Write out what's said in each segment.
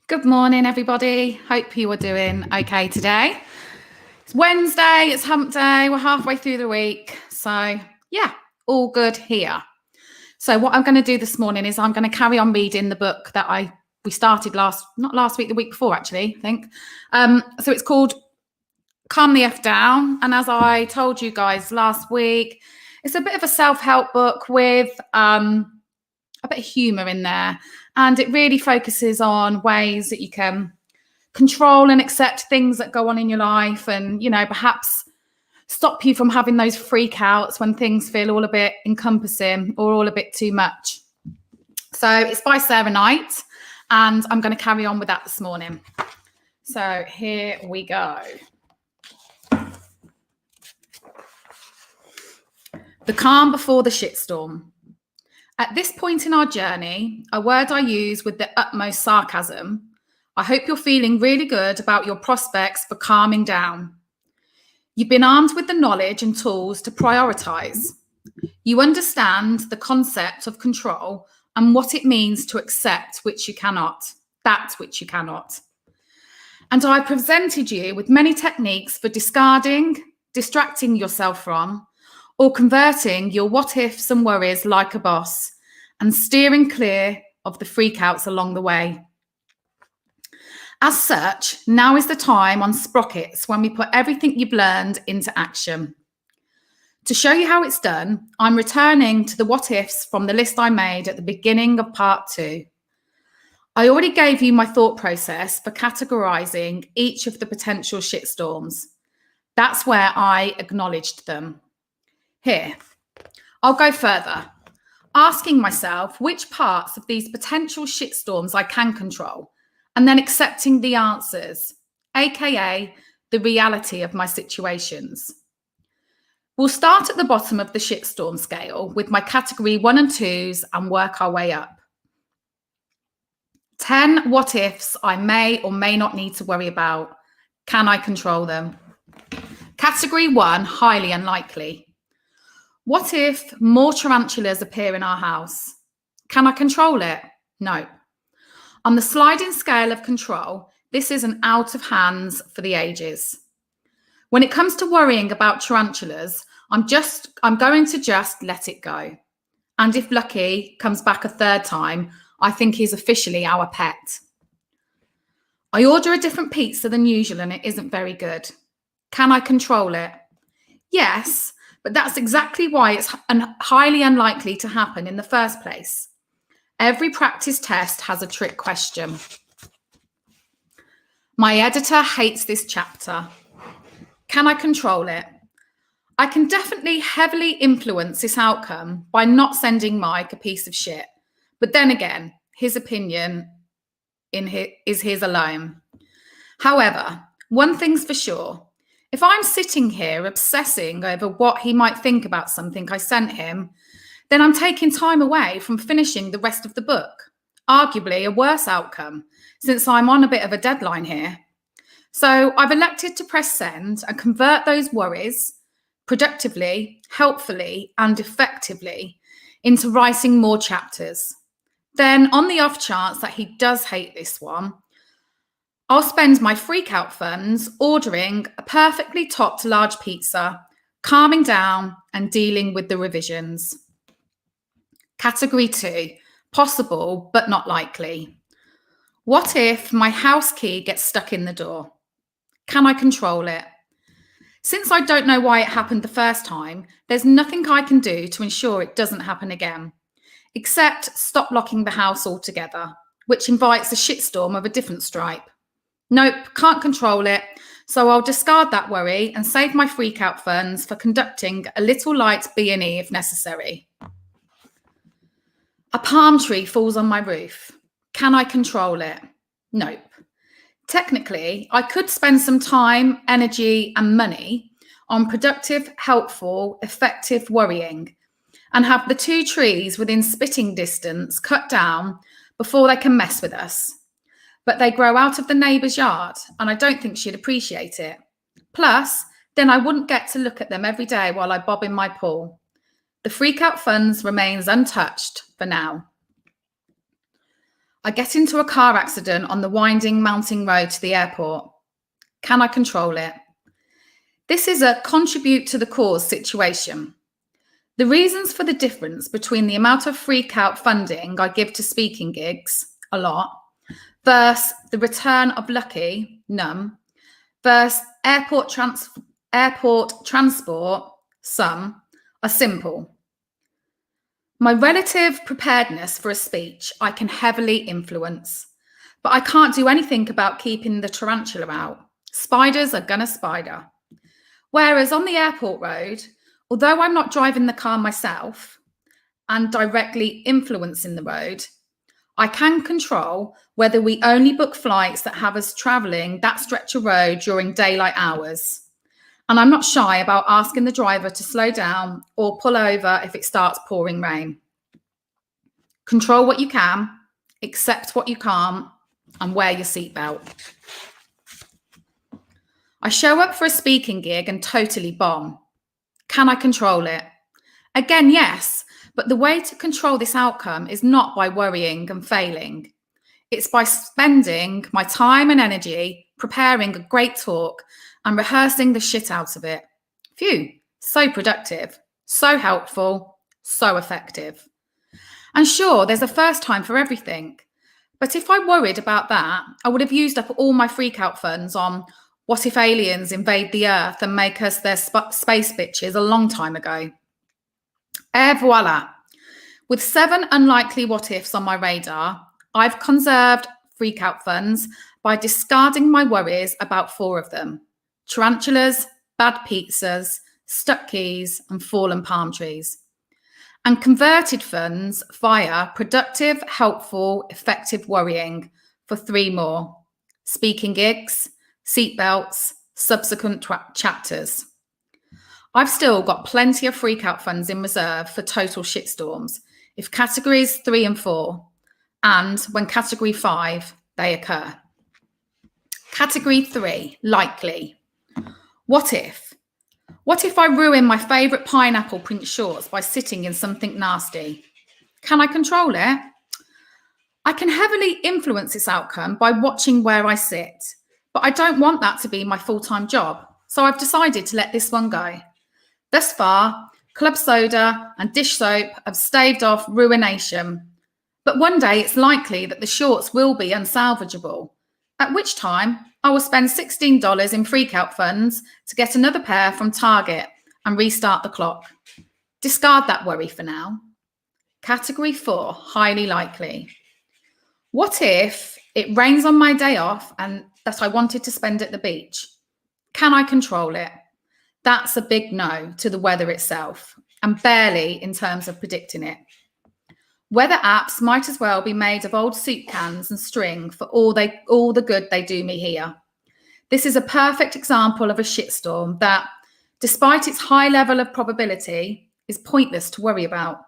Good morning, everybody. Hope you are doing okay today. It's Wednesday, it's hump day, we're halfway through the week. So, yeah, all good here. So, what I'm going to do this morning is I'm going to carry on reading the book that we started not last week, the week before, actually, I think. So, it's called Calm the F Down. And as I told you guys last week, it's a bit of a self-help book with a bit of humour in there. And it really focuses on ways that you can control and accept things that go on in your life and, perhaps stop you from having those freakouts when things feel all a bit encompassing or all a bit too much. So it's by Sarah Knight, and I'm going to carry on with that this morning. So here we go. The calm before the shitstorm. At this point in our journey, a word I use with the utmost sarcasm, I hope you're feeling really good about your prospects for calming down. You've been armed with the knowledge and tools to prioritize. You understand the concept of control and what it means to accept that which you cannot. And I presented you with many techniques for discarding, distracting yourself from, or converting your what-ifs and worries like a boss and steering clear of the freakouts along the way. As such, now is the time on Sprockets when we put everything you've learned into action. To show you how it's done, I'm returning to the what-ifs from the list I made at the beginning of part 2. I already gave you my thought process for categorizing each of the potential shitstorms. That's where I acknowledged them. Here, I'll go further, asking myself which parts of these potential shitstorms I can control, and then accepting the answers, aka the reality of my situations. We'll start at the bottom of the shitstorm scale with my category 1 and 2s and work our way up. 10 what ifs I may or may not need to worry about. Can I control them? Category 1, highly unlikely. What if more tarantulas appear in our house? Can I control it? No. On the sliding scale of control, this is an out of hands for the ages. When it comes to worrying about tarantulas, I'm going to just let it go. And if lucky comes back a third time, I think he's officially our pet. I order a different pizza than usual and it isn't very good. Can I control it? Yes. But that's exactly why it's highly unlikely to happen in the first place. Every practice test has a trick question. My editor hates this chapter. Can I control it? I can definitely heavily influence this outcome by not sending Mike a piece of shit. But then again, his opinion is his alone. However, one thing's for sure. If I'm sitting here obsessing over what he might think about something I sent him, then I'm taking time away from finishing the rest of the book, arguably a worse outcome, since I'm on a bit of a deadline here. So I've elected to press send and convert those worries productively, helpfully, and effectively into writing more chapters. Then, on the off chance that he does hate this one, I'll spend my freak-out funds ordering a perfectly topped large pizza, calming down and dealing with the revisions. Category 2, possible but not likely. What if my house key gets stuck in the door? Can I control it? Since I don't know why it happened the first time, there's nothing I can do to ensure it doesn't happen again, except stop locking the house altogether, which invites a shitstorm of a different stripe. Nope, can't control it, so I'll discard that worry and save my freak-out funds for conducting a little light B&E if necessary. A palm tree falls on my roof. Can I control it? Nope. Technically, I could spend some time, energy, and money on productive, helpful, effective worrying and have the 2 trees within spitting distance cut down before they can mess with us. But they grow out of the neighbour's yard, and I don't think she'd appreciate it. Plus, then I wouldn't get to look at them every day while I bob in my pool. The freak-out funds remains untouched for now. I get into a car accident on the winding mountain road to the airport. Can I control it? This is a contribute to the cause situation. The reasons for the difference between the amount of freak out funding I give to speaking gigs, a lot, versus the return of lucky, none, versus airport transport, some, are simple. My relative preparedness for a speech I can heavily influence, but I can't do anything about keeping the tarantula out. Spiders are gonna spider. Whereas on the airport road, although I'm not driving the car myself and directly influencing the road, I can control whether we only book flights that have us travelling that stretch of road during daylight hours. And I'm not shy about asking the driver to slow down or pull over if it starts pouring rain. Control what you can, accept what you can't, and wear your seatbelt. I show up for a speaking gig and totally bomb. Can I control it? Again, yes, but the way to control this outcome is not by worrying and failing. It's by spending my time and energy preparing a great talk and rehearsing the shit out of it. Phew, so productive, so helpful, so effective. And sure, there's a first time for everything. But if I worried about that, I would have used up all my freak out funds on what if aliens invade the Earth and make us their space bitches a long time ago. Et voila. With 7 unlikely what ifs on my radar, I've conserved freak out funds by discarding my worries about 4 of them: tarantulas, bad pizzas, stuck keys, and fallen palm trees. And converted funds via productive, helpful, effective worrying for 3 more: speaking gigs, seatbelts, subsequent chapters. I've still got plenty of freak out funds in reserve for total shitstorms if categories 3 and 4, and when category 5, they occur. Category 3, likely. What if? What if I ruin my favourite pineapple print shorts by sitting in something nasty? Can I control it? I can heavily influence this outcome by watching where I sit, but I don't want that to be my full-time job, so I've decided to let this one go. Thus far, club soda and dish soap have staved off ruination, but one day it's likely that the shorts will be unsalvageable, at which time I will spend $16 in freak-out funds to get another pair from Target and restart the clock. Discard that worry for now. Category 4, highly likely. What if it rains on my day off and that I wanted to spend at the beach? Can I control it? That's a big no to the weather itself, and barely in terms of predicting it. Weather apps might as well be made of old soup cans and string for all the good they do me here. This is a perfect example of a shitstorm that, despite its high level of probability, is pointless to worry about.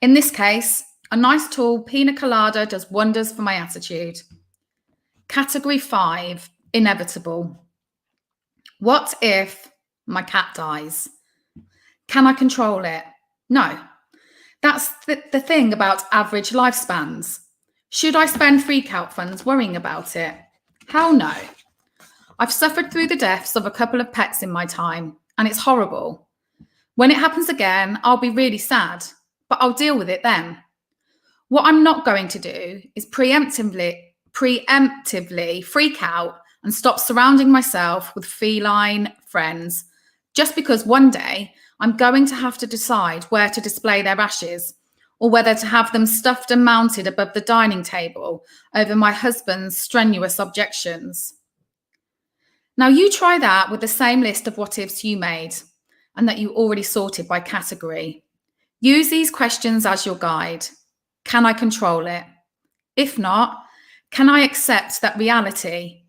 In this case, a nice tall pina colada does wonders for my attitude. Category 5, inevitable. What if my cat dies? Can I control it? No. That's the thing about average lifespans. Should I spend freak out funds worrying about it? Hell no. I've suffered through the deaths of a couple of pets in my time, and it's horrible. When it happens again, I'll be really sad, but I'll deal with it then. What I'm not going to do is preemptively freak out and stop surrounding myself with feline friends just because one day I'm going to have to decide where to display their ashes, or whether to have them stuffed and mounted above the dining table over my husband's strenuous objections. Now you try that with the same list of what ifs you made and that you already sorted by category. Use these questions as your guide. Can I control it? If not, can I accept that reality,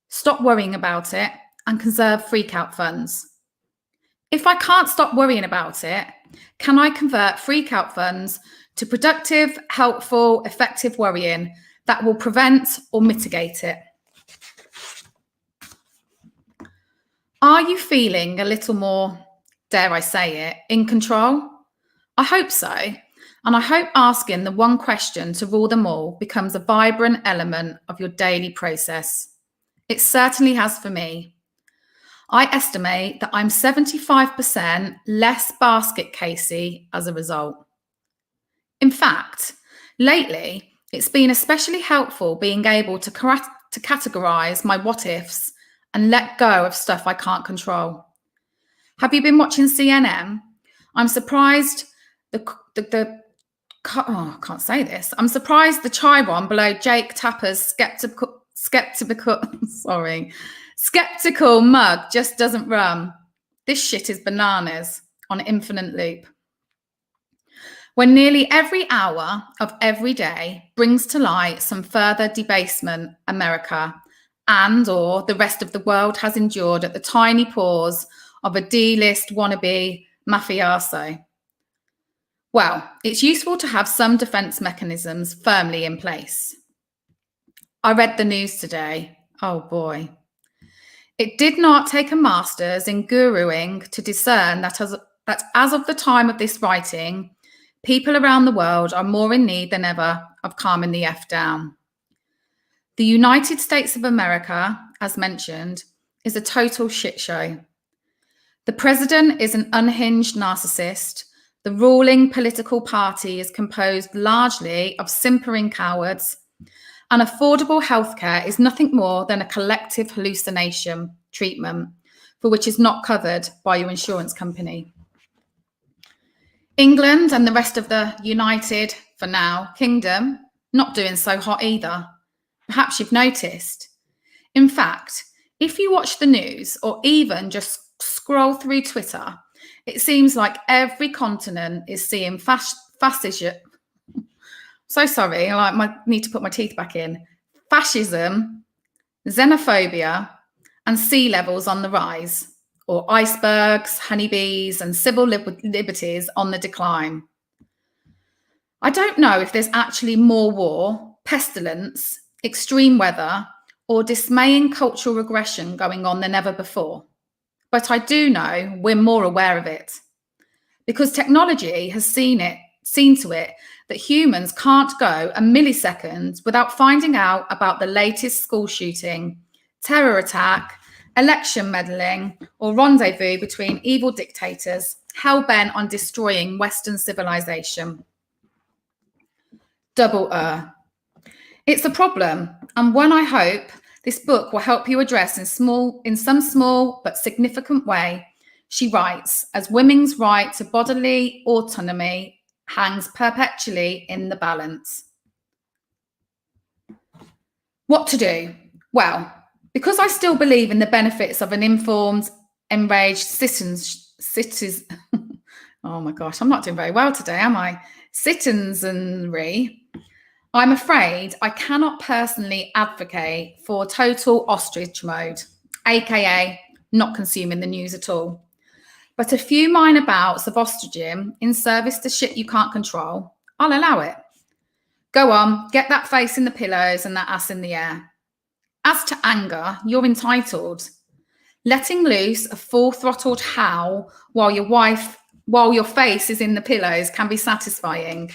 stop worrying about it, and conserve freak out funds? If I can't stop worrying about it, can I convert freak out funds to productive, helpful, effective worrying that will prevent or mitigate it? Are you feeling a little more, dare I say it, in control? I hope so. And I hope asking the one question to rule them all becomes a vibrant element of your daily process. It certainly has for me. I estimate that I'm 75% less basket casey as a result. In fact, lately, it's been especially helpful being able to categorize my what ifs and let go of stuff I can't control. Have you been watching CNN? I'm surprised I can't say this. I'm surprised the chyron below Jake Tapper's skeptical mug just doesn't run. This shit is bananas on infinite loop. When nearly every hour of every day brings to light some further debasement America and or the rest of the world has endured at the tiny paws of a D-list wannabe mafioso. Well, it's useful to have some defense mechanisms firmly in place. I read the news today. Oh boy. It did not take a master's in guruing to discern that as of the time of this writing, people around the world are more in need than ever of calming the F down. The United States of America, as mentioned, is a total shit show. The president is an unhinged narcissist. The ruling political party is composed largely of simpering cowards, and affordable healthcare is nothing more than a collective hallucination treatment for which is not covered by your insurance company. England and the rest of the United, for now, Kingdom, not doing so hot either. Perhaps you've noticed. In fact, if you watch the news or even just scroll through Twitter, it seems like every continent is seeing fascism. So sorry, I need to put my teeth back in. Fascism, xenophobia, and sea levels on the rise, or icebergs, honeybees, and civil liberties on the decline. I don't know if there's actually more war, pestilence, extreme weather, or dismaying cultural regression going on than ever before. But I do know we're more aware of it because technology has seen to it that humans can't go a millisecond without finding out about the latest school shooting, terror attack, election meddling, or rendezvous between evil dictators hell-bent on destroying Western civilization. Double It's a problem, and one I hope this book will help you address in some small but significant way. She writes, as women's right to bodily autonomy hangs perpetually in the balance. What to do? Well, because I still believe in the benefits of an informed, enraged citizens. Oh my gosh, I'm not doing very well today, am I? Citizenry. I'm afraid I cannot personally advocate for total ostrich mode, aka not consuming the news at all. But a few minor bouts of ostriching in service to shit you can't control, I'll allow it. Go on, get that face in the pillows and that ass in the air. As to anger, you're entitled. Letting loose a full-throttled howl while your face is in the pillows can be satisfying.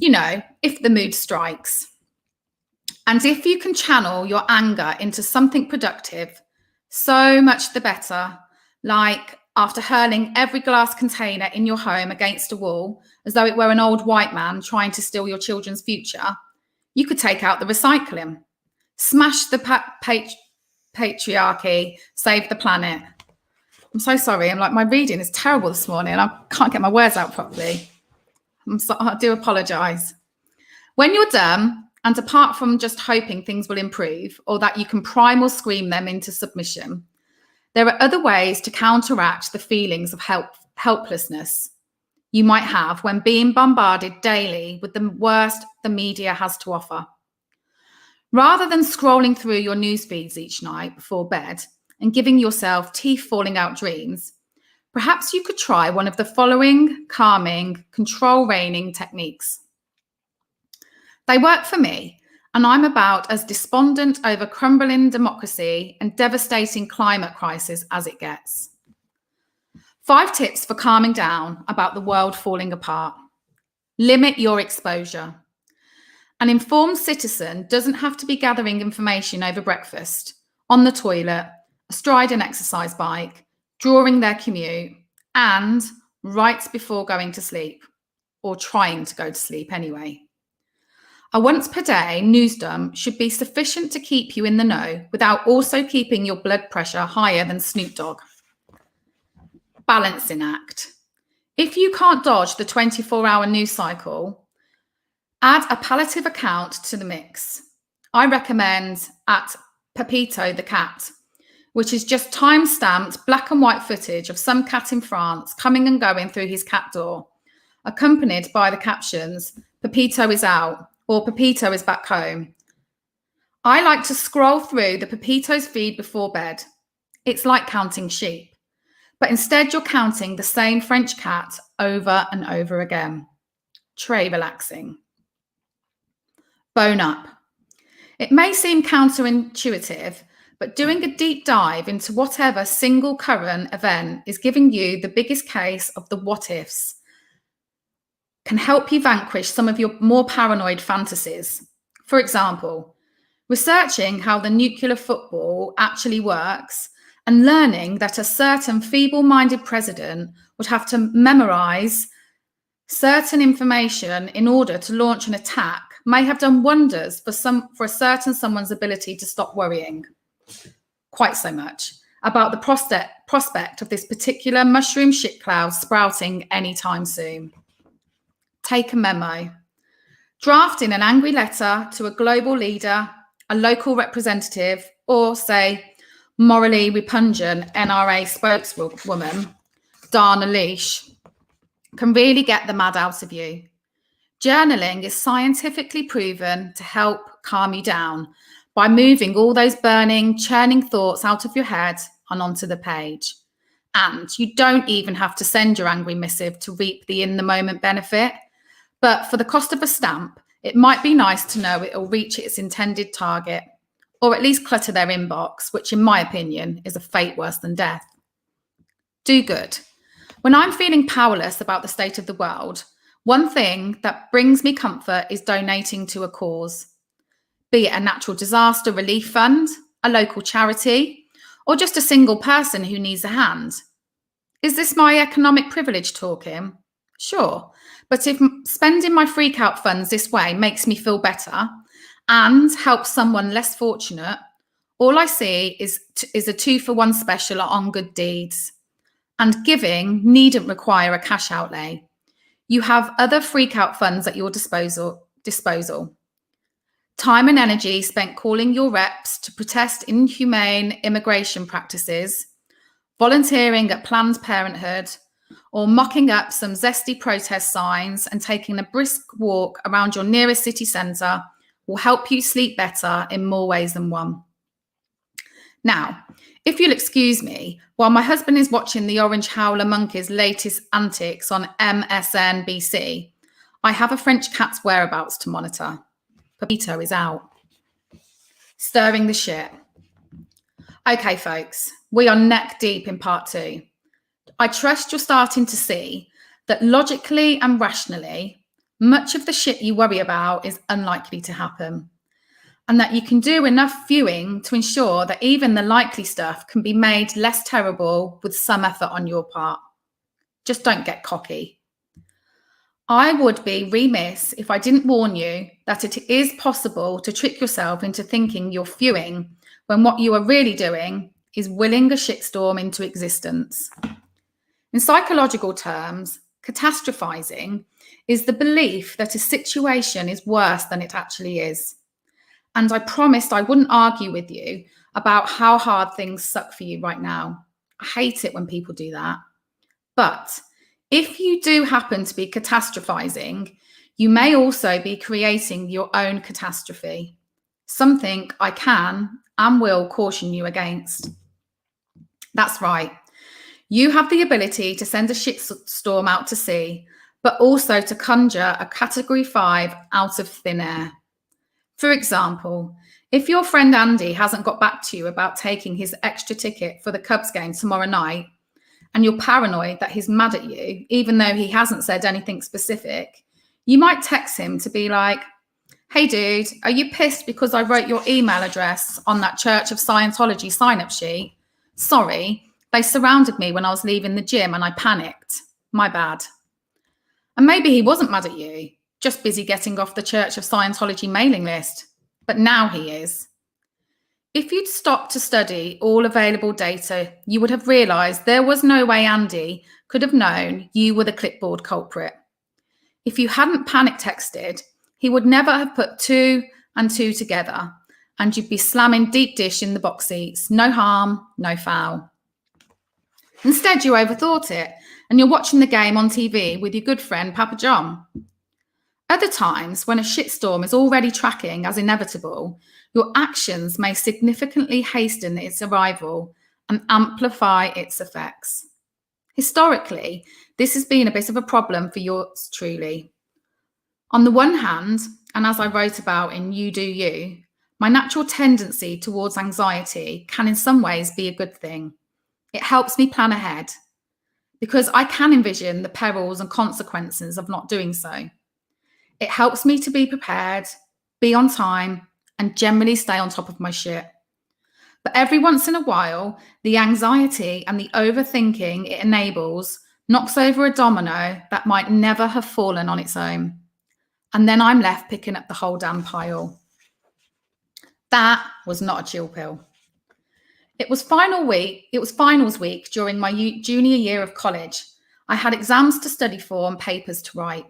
You know, if the mood strikes. And if you can channel your anger into something productive, so much the better. Like after hurling every glass container in your home against a wall, as though it were an old white man trying to steal your children's future, you could take out the recycling. Smash the patriarchy, save the planet. I'm so sorry. My reading is terrible this morning. I can't get my words out properly. I do apologise. When you're done, and apart from just hoping things will improve or that you can prime or scream them into submission, there are other ways to counteract the feelings of helplessness you might have when being bombarded daily with the worst the media has to offer. Rather than scrolling through your news feeds each night before bed and giving yourself teeth-falling-out dreams, perhaps you could try one of the following calming, control-reigning techniques. They work for me, and I'm about as despondent over crumbling democracy and devastating climate crisis as it gets. 5 tips for calming down about the world falling apart. Limit your exposure. An informed citizen doesn't have to be gathering information over breakfast, on the toilet, astride an exercise bike, during their commute, and right before going to sleep, or trying to go to sleep anyway. A once per day news dump should be sufficient to keep you in the know without also keeping your blood pressure higher than Snoop Dogg. Balancing act. If you can't dodge the 24-hour news cycle, add a palliative account to the mix. I recommend at Pepito the cat, which is just time-stamped black and white footage of some cat in France coming and going through his cat door, accompanied by the captions, "Pepito is out," or "Pepito is back home." I like to scroll through the Pepito's feed before bed. It's like counting sheep, but instead you're counting the same French cat over and over again. Très relaxing. Bone up. It may seem counterintuitive, but doing a deep dive into whatever single current event is giving you the biggest case of the what ifs can help you vanquish some of your more paranoid fantasies. For example, researching how the nuclear football actually works and learning that a certain feeble-minded president would have to memorize certain information in order to launch an attack may have done wonders for a certain someone's ability to stop worrying quite so much about the prospect of this particular mushroom shit cloud sprouting anytime soon. Take a memo. Drafting an angry letter to a global leader, a local representative, or, say, morally repugnant NRA spokeswoman, Dana Leash, can really get the mad out of you. Journaling is scientifically proven to help calm you down by moving all those burning, churning thoughts out of your head and onto the page. And you don't even have to send your angry missive to reap the in-the-moment benefit. But for the cost of a stamp, it might be nice to know it'll reach its intended target, or at least clutter their inbox, which in my opinion is a fate worse than death. Do good. When I'm feeling powerless about the state of the world, one thing that brings me comfort is donating to a cause, be it a natural disaster relief fund, a local charity, or just a single person who needs a hand. Is this my economic privilege talking? Sure, but if spending my freak out funds this way makes me feel better and helps someone less fortunate, all I see is a 2-for-1 special on good deeds. And giving needn't require a cash outlay. You have other freak out funds at your disposal. Time and energy spent calling your reps to protest inhumane immigration practices, volunteering at Planned Parenthood, or mocking up some zesty protest signs and taking a brisk walk around your nearest city centre will help you sleep better in more ways than one. Now, if you'll excuse me, while my husband is watching the Orange Howler Monkey's latest antics on MSNBC, I have a French cat's whereabouts to monitor. Pepito is out. Stirring the shit. Okay, folks, we are neck deep in part 2. I trust you're starting to see that logically and rationally, much of the shit you worry about is unlikely to happen, and that you can do enough viewing to ensure that even the likely stuff can be made less terrible with some effort on your part. Just don't get cocky. I would be remiss if I didn't warn you that it is possible to trick yourself into thinking you're viewing when what you are really doing is willing a shitstorm into existence. In psychological terms, catastrophizing is the belief that a situation is worse than it actually is. And I promised I wouldn't argue with you about how hard things suck for you right now. I hate it when people do that. But if you do happen to be catastrophizing, you may also be creating your own catastrophe, something I can and will caution you against. That's right. You have the ability to send a shitstorm out to sea, but also to conjure a Category 5 out of thin air. For example, if your friend Andy hasn't got back to you about taking his extra ticket for the Cubs game tomorrow night, and you're paranoid that he's mad at you, even though he hasn't said anything specific, You might text him to be like, "Hey dude, are you pissed because I wrote your email address on that Church of Scientology sign-up sheet? Sorry, they surrounded me when I was leaving the gym and I panicked. My bad." And maybe he wasn't mad at you, just busy getting off the Church of Scientology mailing list. But now he is. If you'd stopped to study all available data, you would have realised there was no way Andy could have known you were the clipboard culprit. If you hadn't panic texted, he would never have put 2 and 2 together, and you'd be slamming deep dish in the box seats. No harm, no foul. Instead, you overthought it, and you're watching the game on TV with your good friend Papa John. Other times, when a shitstorm is already tracking as inevitable, your actions may significantly hasten its arrival and amplify its effects. Historically, this has been a bit of a problem for yours truly. On the one hand, and as I wrote about in You Do You, my natural tendency towards anxiety can in some ways be a good thing. It helps me plan ahead because I can envision the perils and consequences of not doing so. It helps me to be prepared, be on time, and generally stay on top of my shit. But every once in a while, the anxiety and the overthinking it enables knocks over a domino that might never have fallen on its own. And then I'm left picking up the whole damn pile. That was not a chill pill. It was finals week during my junior year of college. I had exams to study for and papers to write,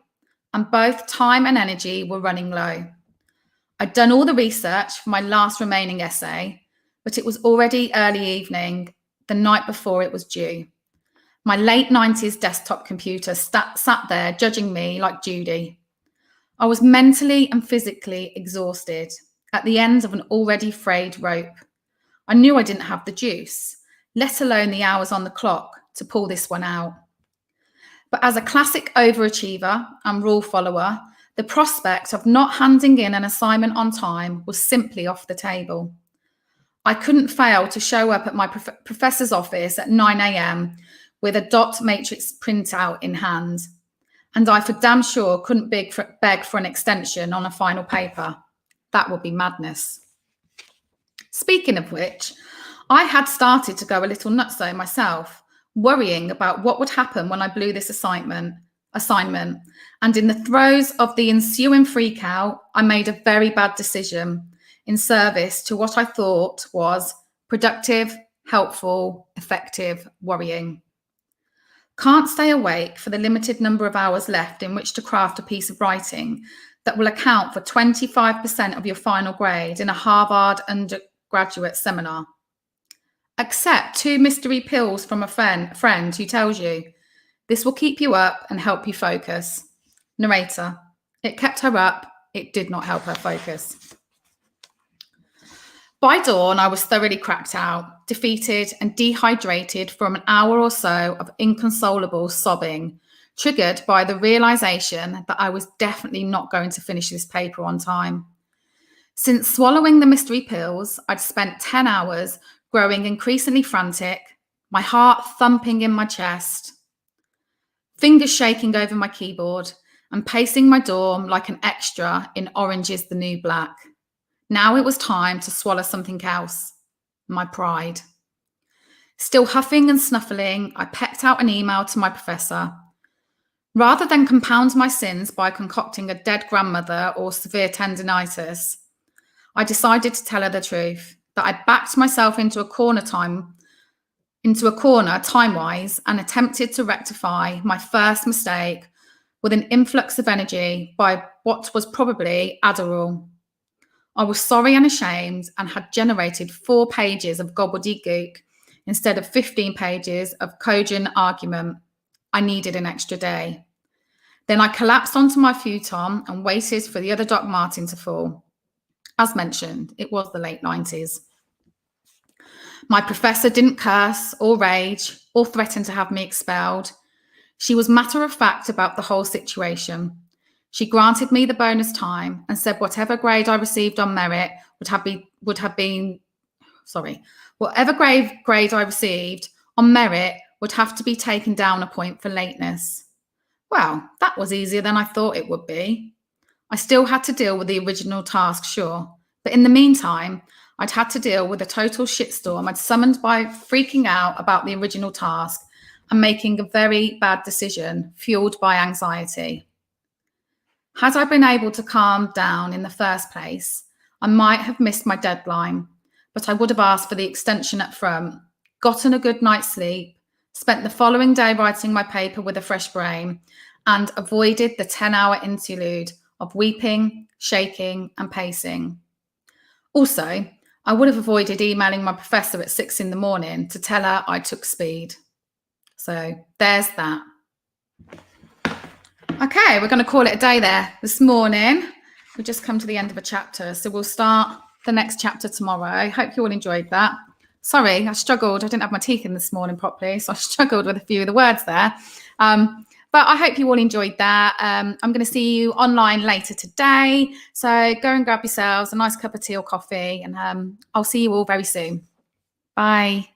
and both time and energy were running low. I'd done all the research for my last remaining essay, but it was already early evening, the night before it was due. My late 90s desktop computer sat there judging me like Judy. I was mentally and physically exhausted, at the end of an already frayed rope. I knew I didn't have the juice, let alone the hours on the clock, to pull this one out. But as a classic overachiever and rule follower, the prospect of not handing in an assignment on time was simply off the table. I couldn't fail to show up at my professor's office at 9 a.m. with a dot matrix printout in hand. And I for damn sure couldn't beg for an extension on a final paper. That would be madness. Speaking of which, I had started to go a little nutso myself, worrying about what would happen when I blew this assignment. And in the throes of the ensuing freakout, I made a very bad decision in service to what I thought was productive, helpful, effective worrying. Can't stay awake for the limited number of hours left in which to craft a piece of writing that will account for 25% of your final grade in a Harvard undergraduate seminar. Accept 2 mystery pills from a friend who tells you, "This will keep you up and help you focus." Narrator, it kept her up, it did not help her focus. By dawn, I was thoroughly cracked out, defeated and dehydrated from an hour or so of inconsolable sobbing, triggered by the realization that I was definitely not going to finish this paper on time. Since swallowing the mystery pills, I'd spent 10 hours growing increasingly frantic, my heart thumping in my chest, fingers shaking over my keyboard, and pacing my dorm like an extra in Orange is the New Black. Now it was time to swallow something else, my pride. Still huffing and snuffling, I pecked out an email to my professor. Rather than compound my sins by concocting a dead grandmother or severe tendinitis, I decided to tell her the truth, that I backed myself into a corner time-wise and attempted to rectify my first mistake with an influx of energy by what was probably Adderall. I was sorry and ashamed and had generated 4 pages of gobbledygook instead of 15 pages of cogent argument. I needed an extra day. Then I collapsed onto my futon and waited for the other Doc Martin to fall. As mentioned, it was the late 90s. My professor didn't curse or rage or threaten to have me expelled. She was matter of fact about the whole situation. She granted me the bonus time and said whatever grade I received on merit whatever grade I received on merit would have to be taken down a point for lateness. Well, that was easier than I thought it would be. I still had to deal with the original task, sure, but in the meantime, I'd had to deal with a total shitstorm I'd summoned by freaking out about the original task and making a very bad decision fueled by anxiety. Had I been able to calm down in the first place, I might have missed my deadline, but I would have asked for the extension up front, gotten a good night's sleep, spent the following day writing my paper with a fresh brain, and avoided the 10-hour interlude of weeping, shaking, and pacing. Also, I would have avoided emailing my professor at 6 in the morning to tell her I took speed. So there's that. Okay, we're going to call it a day there. This morning, we've just come to the end of a chapter, so we'll start the next chapter tomorrow. I hope you all enjoyed that. Sorry, I struggled. I didn't have my teeth in this morning properly, so I struggled with a few of the words there. But I hope you all enjoyed that. I'm going to see you online later today. So go and grab yourselves a nice cup of tea or coffee, and I'll see you all very soon. Bye.